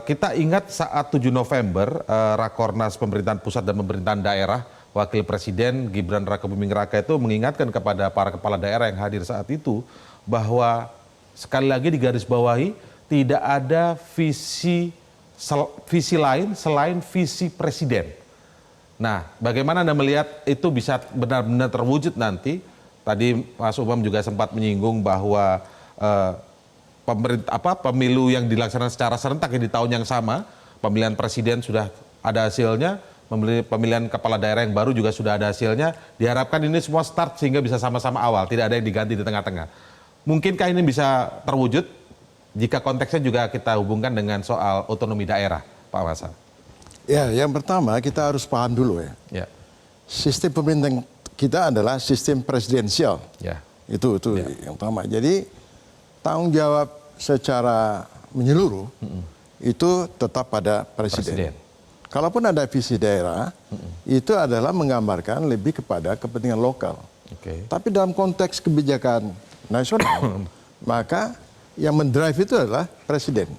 Kita ingat saat 7 November, Rakornas Pemerintahan Pusat dan Pemerintahan Daerah, Wakil Presiden Gibran Rakebuming Raka itu mengingatkan kepada para kepala daerah yang hadir saat itu bahwa sekali lagi digarisbawahi tidak ada visi lain selain visi presiden. Nah, bagaimana Anda melihat itu bisa benar-benar terwujud nanti? Tadi Mas Umam juga sempat menyinggung bahwa pemilu yang dilaksanakan secara serentak di tahun yang sama, pemilihan presiden sudah ada hasilnya, pemilihan kepala daerah yang baru juga sudah ada hasilnya. Diharapkan ini semua start sehingga bisa sama-sama awal, tidak ada yang diganti di tengah-tengah. Mungkinkah ini bisa terwujud jika konteksnya juga kita hubungkan dengan soal otonomi daerah, Pak Masa? Ya, yang pertama kita harus paham dulu ya. Sistem pemerintahan kita adalah sistem presidensial. Ya. Itu yang pertama. Jadi tanggung jawab secara menyeluruh itu tetap pada presiden. Kalaupun ada visi daerah, itu adalah menggambarkan lebih kepada kepentingan lokal. Tapi dalam konteks kebijakan nasional, maka yang mendrive itu adalah presiden.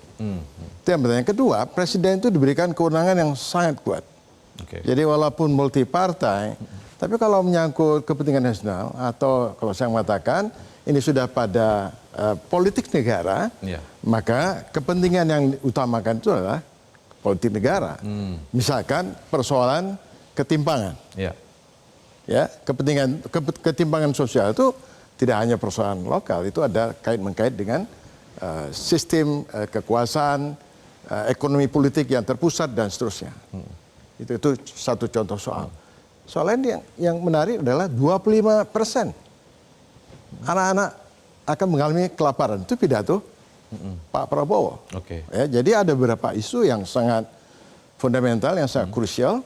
Itu yang pertama. Yang kedua, presiden itu diberikan kewenangan yang sangat kuat. Jadi walaupun multi partai, tapi kalau menyangkut kepentingan nasional atau kalau saya mengatakan ini sudah pada politik negara, maka kepentingan yang utamakan itu adalah politik negara. Misalkan persoalan ketimpangan. Ya, ketimpangan sosial itu tidak hanya persoalan lokal, itu ada kait-mengkait dengan sistem kekuasaan, ekonomi politik yang terpusat dan seterusnya. Itu satu contoh soal. Soal lain yang menarik adalah 25% anak-anak akan mengalami kelaparan. Itu pidato Pak Prabowo. Ya, jadi ada beberapa isu yang sangat fundamental, yang sangat krusial,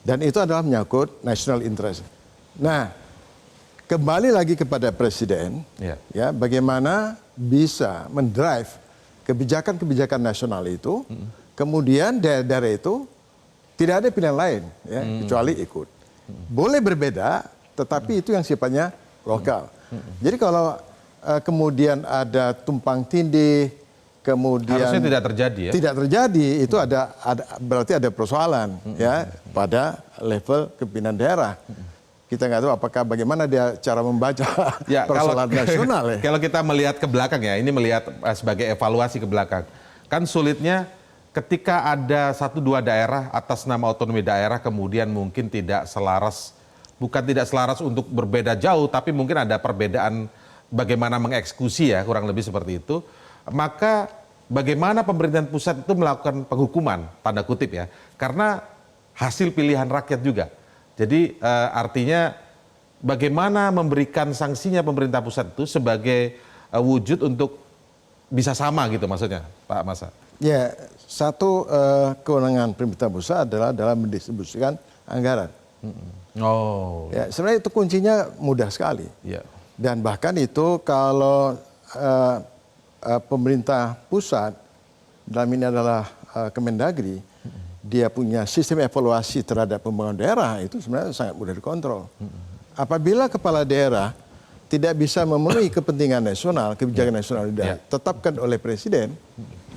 dan itu adalah menyangkut national interest. Nah, kembali lagi kepada presiden, ya, bagaimana bisa mendrive kebijakan-kebijakan nasional itu, kemudian daerah-daerah itu tidak ada pilihan lain, ya, kecuali ikut. Boleh berbeda, tetapi itu yang sifatnya lokal. Jadi kalau kemudian ada tumpang tindih, kemudian harusnya tidak terjadi ya. Tidak terjadi, itu berarti ada persoalan ya pada level kepimpinan daerah. Kita nggak tahu apakah bagaimana dia cara membaca persoalan nasional ya. Kalau kita melihat ke belakang ya, ini melihat sebagai evaluasi ke belakang. Kan sulitnya ketika ada 1-2 daerah atas nama otonomi daerah kemudian mungkin tidak selaras, bukan tidak selaras untuk berbeda jauh, tapi mungkin ada perbedaan bagaimana mengeksekusi ya, kurang lebih seperti itu. Maka bagaimana pemerintahan pusat itu melakukan penghukuman, tanda kutip ya, karena hasil pilihan rakyat juga. Jadi artinya bagaimana memberikan sanksinya pemerintah pusat itu sebagai wujud untuk bisa sama gitu maksudnya, Pak Masa? Ya, satu kewenangan pemerintah pusat adalah dalam mendistribusikan anggaran. Ya, sebenarnya itu kuncinya mudah sekali. Dan bahkan itu kalau pemerintah pusat, dalam ini adalah Kemendagri, dia punya sistem evaluasi terhadap pembangunan daerah, itu sebenarnya sangat mudah dikontrol. Apabila kepala daerah tidak bisa memenuhi kepentingan nasional, kebijakan nasional ditetapkan oleh presiden,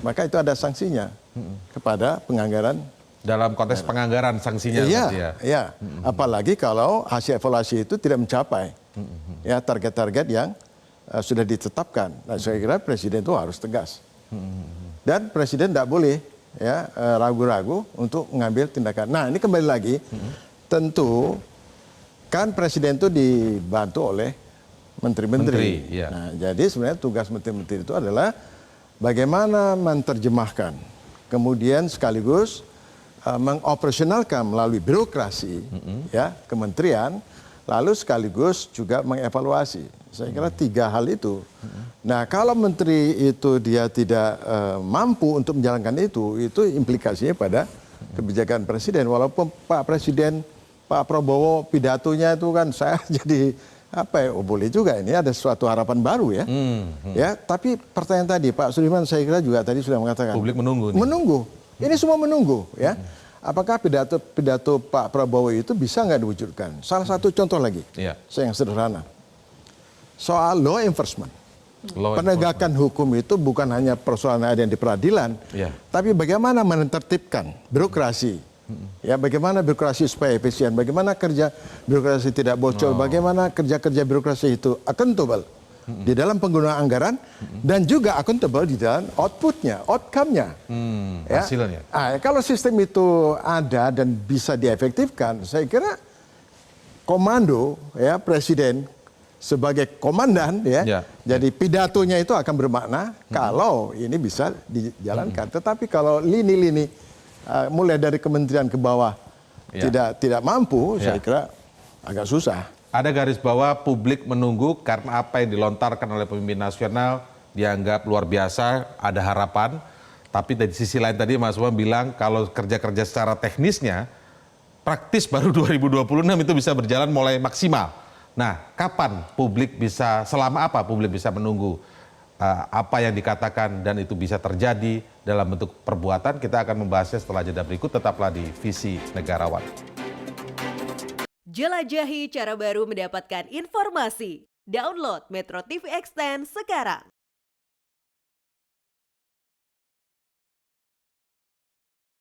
maka itu ada sanksinya kepada penganggaran. Dalam konteks penganggaran sanksinya. Iya. Apalagi kalau hasil evaluasi itu tidak mencapai ya target-target yang sudah ditetapkan. Nah, saya kira presiden itu harus tegas. Dan presiden tidak boleh ya ragu-ragu untuk mengambil tindakan. Nah, ini kembali lagi, tentu kan presiden itu dibantu oleh menteri-menteri. Nah, jadi sebenarnya tugas menteri-menteri itu adalah bagaimana menerjemahkan, kemudian sekaligus mengoperasionalkan melalui birokrasi, ya, kementerian, lalu sekaligus juga mengevaluasi. Saya kira 3 hal itu. Nah, kalau menteri itu dia tidak mampu untuk menjalankan itu implikasinya pada kebijakan presiden. Walaupun Pak Presiden, Pak Prabowo pidatonya itu kan saya jadi boleh juga ini ada suatu harapan baru ya. Ya, tapi pertanyaan tadi Pak Sudirman saya kira juga tadi sudah mengatakan publik menunggu. Menunggu. Ini semua menunggu ya. Apakah pidato Pak Prabowo itu bisa nggak diwujudkan? Salah satu contoh lagi, saya yang sederhana. Soal law enforcement. Law Penegakan hukum itu bukan hanya persoalan ada yang di peradilan, Iya. tapi bagaimana menertibkan birokrasi. Ya, bagaimana birokrasi supaya efisien, bagaimana kerja birokrasi tidak bocor, bagaimana kerja-kerja birokrasi itu accountable di dalam penggunaan anggaran dan juga accountable di dalam outputnya, outcome-nya. Ya. hasilnya. Kalau sistem itu ada dan bisa diefektifkan, saya kira komando ya presiden sebagai komandan ya, Ya. jadi pidatonya itu akan bermakna kalau ini bisa dijalankan. Tetapi kalau lini-lini mulai dari kementerian ke bawah Ya. tidak mampu, Ya. saya kira agak susah. Ada garis bawah publik menunggu karena apa yang dilontarkan oleh pemimpin nasional dianggap luar biasa, ada harapan. Tapi dari sisi lain tadi Mas Umam bilang kalau kerja-kerja secara teknisnya praktis baru 2026 itu bisa berjalan mulai maksimal. Nah, kapan publik bisa, selama apa publik bisa menunggu apa yang dikatakan dan itu bisa terjadi dalam bentuk perbuatan? Kita akan membahasnya setelah jeda berikut. Tetaplah di Visi Negarawan. Jelajahi cara baru mendapatkan informasi. Download Metro TV Extend sekarang.